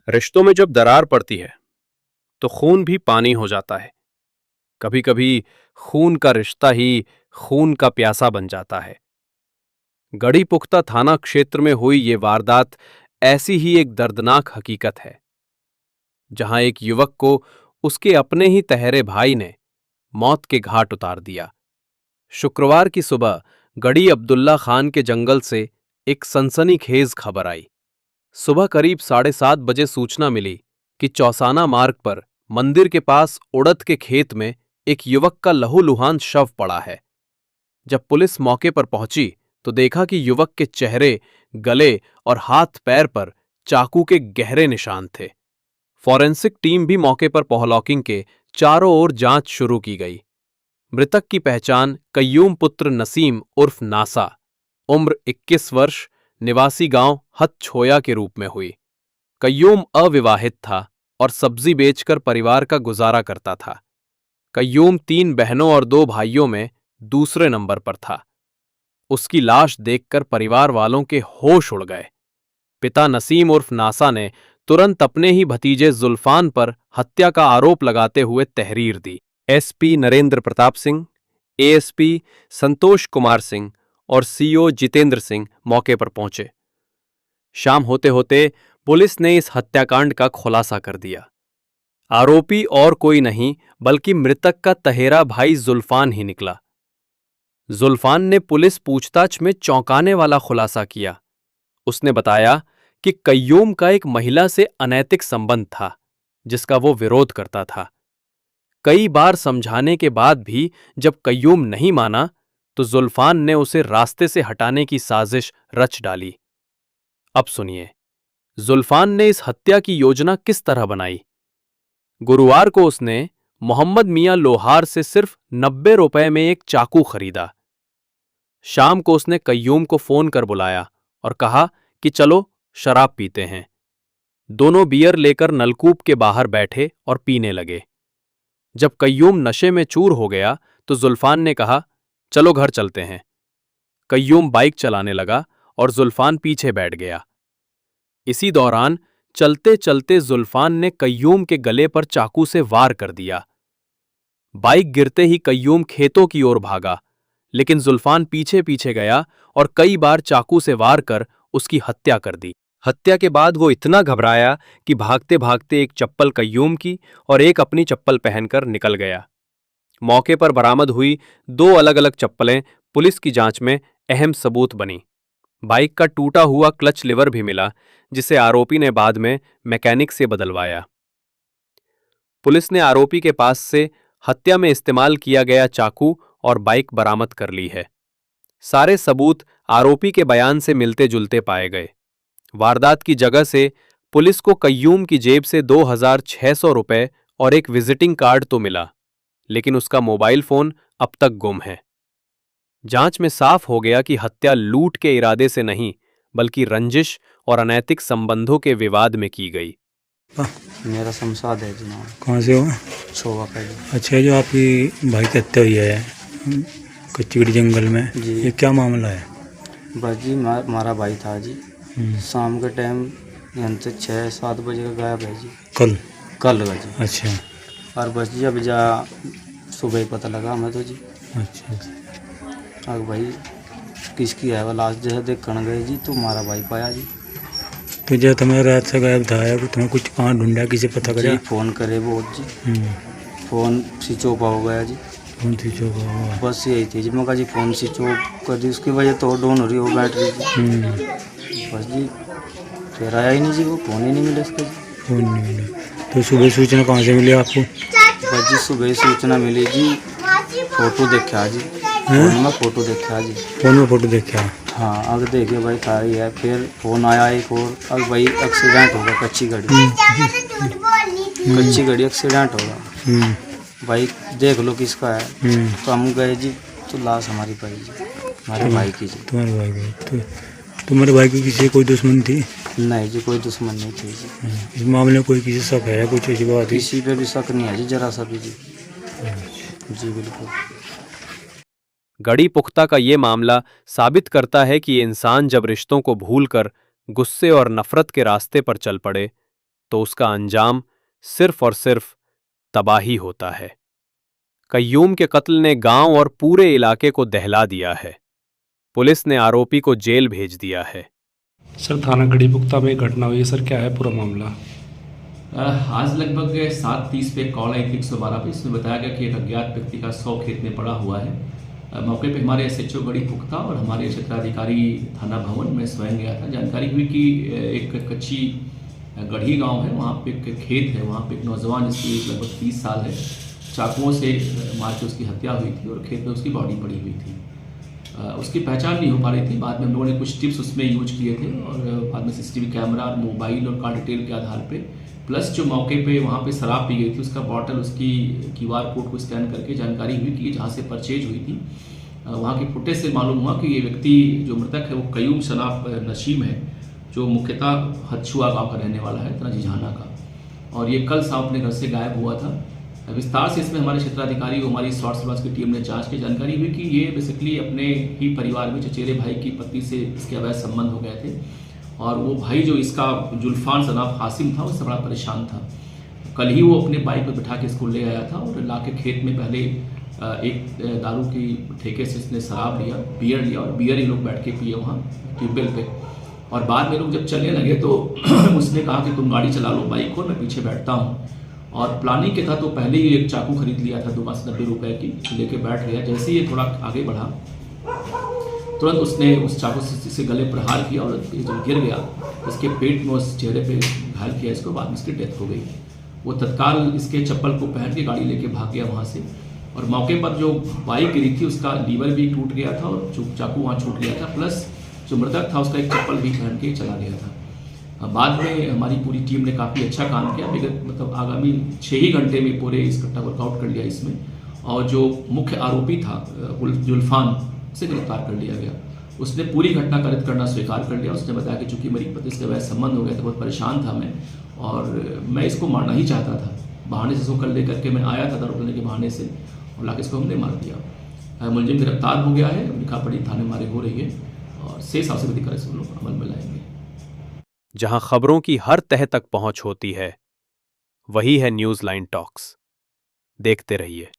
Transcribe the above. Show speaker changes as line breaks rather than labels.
रिश्तों में जब दरार पड़ती है तो खून भी पानी हो जाता है। कभी कभी खून का रिश्ता ही खून का प्यासा बन जाता है। गढ़ी पुख्ता थाना क्षेत्र में हुई ये वारदात ऐसी ही एक दर्दनाक हकीकत है, जहां एक युवक को उसके अपने ही तहरे भाई ने मौत के घाट उतार दिया। शुक्रवार की सुबह गढ़ी अब्दुल्ला खान के जंगल से एक सनसनीखेज खबर आई। सुबह करीब 7:30 बजे सूचना मिली कि चौसाना मार्ग पर मंदिर के पास उड़द के खेत में एक युवक का लहूलुहान शव पड़ा है। जब पुलिस मौके पर पहुंची तो देखा कि युवक के चेहरे, गले और हाथ पैर पर चाकू के गहरे निशान थे। फॉरेंसिक टीम भी मौके पर पहुंचकर के चारों ओर जांच शुरू की गई। मृतक की पहचान कय्यूम पुत्र नसीम उर्फ नासा, उम्र 21 वर्ष, निवासी गांव हथछोया के रूप में हुई। कय्यूम अविवाहित था और सब्जी बेचकर परिवार का गुजारा करता था। कय्यूम 3 बहनों और 2 भाइयों में दूसरे नंबर पर था। उसकी लाश देखकर परिवार वालों के होश उड़ गए। पिता नसीम उर्फ नासा ने तुरंत अपने ही भतीजे जुल्फान पर हत्या का आरोप लगाते हुए तहरीर दी। एसपी नरेंद्र प्रताप सिंह, एएसपी संतोष कुमार सिंह और सीओ जितेंद्र सिंह मौके पर पहुंचे। शाम होते होते पुलिस ने इस हत्याकांड का खुलासा कर दिया। आरोपी और कोई नहीं बल्कि मृतक का तहेरा भाई जुल्फान ही निकला। जुल्फान ने पुलिस पूछताछ में चौंकाने वाला खुलासा किया। उसने बताया कि कय्यूम का एक महिला से अनैतिक संबंध था, जिसका वो विरोध करता था। कई बार समझाने के बाद भी जब कय्यूम नहीं माना तो जुल्फान ने उसे रास्ते से हटाने की साजिश रच डाली। अब सुनिए, जुल्फान ने इस हत्या की योजना किस तरह बनाई। गुरुवार को उसने मोहम्मद मियां लोहार से सिर्फ 90 रुपए में एक चाकू खरीदा। शाम को उसने कय्यूम को फोन कर बुलाया और कहा कि चलो शराब पीते हैं। दोनों बियर लेकर नलकूप के बाहर बैठे और पीने लगे। जब कय्यूम नशे में चूर हो गया तो जुल्फान ने कहा, चलो घर चलते हैं। कय्यूम बाइक चलाने लगा और जुल्फान पीछे बैठ गया। इसी दौरान चलते चलते जुल्फान ने कय्यूम के गले पर चाकू से वार कर दिया। बाइक गिरते ही कय्यूम खेतों की ओर भागा, लेकिन जुल्फान पीछे पीछे गया और कई बार चाकू से वार कर उसकी हत्या कर दी। हत्या के बाद वो इतना घबराया कि भागते भागते एक चप्पल कय्यूम की और एक अपनी चप्पल पहनकर निकल गया। मौके पर बरामद हुई 2 अलग अलग चप्पलें पुलिस की जांच में अहम सबूत बनी। बाइक का टूटा हुआ क्लच लिवर भी मिला, जिसे आरोपी ने बाद में मैकेनिक से बदलवाया। पुलिस ने आरोपी के पास से हत्या में इस्तेमाल किया गया चाकू और बाइक बरामद कर ली है। सारे सबूत आरोपी के बयान से मिलते जुलते पाए गए। वारदात की जगह से पुलिस को कय्यूम की जेब से 2,600 रुपए और एक विजिटिंग कार्ड तो मिला, लेकिन उसका मोबाइल फोन अब तक गुम है। जांच में साफ हो गया कि हत्या लूट के इरादे से नहीं, बल्कि रंजिश और अनैतिक संबंधों के विवाद में की गई।
मेरा शमशाद है जनाब।
कहाँ से हो?
छोवा का जी।
अच्छा, जो आपकी भाई की हत्या हुई है कच्चीगढ़ी जंगल में,
जी।
ये क्या मामला है?
बस जी हमारा भाई था जी। शाम के टाइम यहाँ से 6-7 बजे का गायब है जी।
कल
का जी।
अच्छा
और बस जी अभी जा सुबह ही पता लगा हमें तो जी।
अच्छा।
अब भाई किसकी है वो लाश जैसे देखने गए जी तो हमारा भाई पाया जी।
तो जब तुम्हें रात से गायब था या तुम्हें कुछ कहाँ ढूंढा, किसे पता
जी
करा?
फ़ोन करे बहुत जी। फ़ोन स्विच ऑफ हो गया जी।
फोन स्विच ऑफ हुआ।
बस यही थी जी। मैं कहा जी फ़ोन स्विच ऑफ कर दी, उसकी वजह तो डाउन हो रही हो बैटरी जी। बस जी फिर आया ही नहीं जी, वो फ़ोन ही नहीं मिला इसका जी।
फोन नहीं मिला। तो सुबह सूचना कहाँ से मिली आपको?
बस जी सुबह सूचना मिली जी, फोटो देखा जी। फोन में फोटो देखा जी।
फोन में फोटो देखा?
हाँ, अगर देखे भाई था ही है। फिर फोन आया एक और, अब भाई एक्सीडेंट होगा कच्ची घड़ी। कच्ची घड़ी एक्सीडेंट होगा भाई, देख लो किसका है। तो हम गए जी तो लाश हमारी पाई जी, हमारे भाई की जी।
तुम्हारे भाई की? तो तुम्हारे भाई की किसी से कोई दुश्मन थी?
नहीं जी, कोई दुश्मन नहीं थी जी।
इस मामले में कोई किसी से शक है, कुछ ऐसी बात है?
किसी पे भी शक नहीं है जी, जरा सा भी जी। जी बिल्कुल।
गढ़ी पुख्ता का ये मामला साबित करता है कि इंसान जब रिश्तों को भूलकर गुस्से और नफरत के रास्ते पर चल पड़े तो उसका अंजाम सिर्फ और सिर्फ तबाही होता है। कय्यूम के कत्ल ने गांव और पूरे इलाके को दहला दिया है। पुलिस ने आरोपी को जेल भेज दिया है।
सर, थाना गढ़ी पुख्ता में एक घटना हुई है सर, क्या है पूरा मामला?
आज लगभग 7:30 पे कॉल आई थी 112 पे। इसमें बताया गया कि एक अज्ञात व्यक्ति का शव खेत में पड़ा हुआ है। मौके पे हमारे एसएचओ गढ़ी पुख्ता और हमारे क्षेत्राधिकारी थाना भवन में स्वयं गया था। जानकारी हुई कि एक कच्ची गढ़ी गांव है, वहाँ पे एक खेत है, वहाँ पे एक नौजवान जिसकी लगभग 30 साल है, चाकुओं से मार के उसकी हत्या हुई थी और खेत में उसकी बॉडी पड़ी हुई थी। उसकी पहचान नहीं हो पा रही थी। बाद में हम लोगों ने कुछ टिप्स उसमें यूज किए थे और बाद में सीसीटीवी कैमरा, मोबाइल और कार डिटेल के आधार पे, प्लस जो मौके पे वहाँ पे शराब पी गई थी उसका बॉटल, उसकी QR कोड को स्कैन करके जानकारी हुई कि जहाँ से परचेज हुई थी वहाँ की फुटेज से मालूम हुआ कि ये व्यक्ति जो मृतक है वो कय्यूम शनाफ नशीम है, जो मुख्यतः हच्छुआ गाँव का रहने वाला है, तना जिझाना का, और ये कल शाम अपने घर से गायब हुआ था। विस्तार से इसमें हमारे क्षेत्राधिकारी और हमारी स्वास्थ्य विभाग की टीम ने जांच की। जानकारी हुई कि ये बेसिकली अपने ही परिवार में चचेरे भाई की पत्नी से इसके अवैध संबंध हो गए थे और वो भाई जो इसका जुल्फान सनाफ हासिम था उससे बड़ा परेशान था। कल ही वो अपने बाइक पर बिठा के स्कूल ले आया था और ला के खेत में पहले एक दारू की ठेके से इसने शराब लिया, बियर लिया और बियर ही लोग बैठ के पिए वहाँ ट्यूबवेल पे। और बाद में लोग जब चलने लगे तो उसने कहा कि तुम गाड़ी चला लो बाइक को, मैं पीछे बैठता हूँ। और प्लानिंग के था तो पहले ही एक चाकू खरीद लिया था दुकान से 90 रुपए की, लेके बैठ गया। जैसे ही ये थोड़ा आगे बढ़ा तुरंत उसने उस चाकू से गले पर हार किया और जब गिर गया इसके पेट में, उस चेहरे पे घायल किया इसको। बाद में इसकी डेथ हो गई। वो तत्काल इसके चप्पल को पहन के गाड़ी लेके भाग गया वहाँ से और मौके पर जो बाइक गिरी थी उसका लीवर भी टूट गया था और चाकू वहाँ छूट गया था, प्लस जो मृतक था उसका एक चप्पल भी पहन के चला गया था। बाद में हमारी पूरी टीम ने काफ़ी अच्छा काम किया। मतलब आगामी 6 ही घंटे में पूरे इस घटना वर्कआउट कर लिया इसमें, और जो मुख्य आरोपी था जुल्फान से गिरफ्तार कर लिया गया। उसने पूरी घटना कारित करना स्वीकार कर लिया। उसने बताया कि चूंकि मेरी पति से वैसे संबंध हो गया था, बहुत परेशान था मैं और मैं इसको मारना ही चाहता था। बहाने से इसको कर लेकर के मैं आया था दारू पीने के बहाने से और लाके इसको हमने मार दिया। मुलजिम गिरफ्तार हो गया है, लिखा पढ़ी थाने हमारे हो रही है और शेष आवश्यक कार्य से लोग अमल में लाएंगे।
जहां खबरों की हर तह तक पहुंच होती है, वही है न्यूज़ लाइन टॉक्स। देखते रहिए।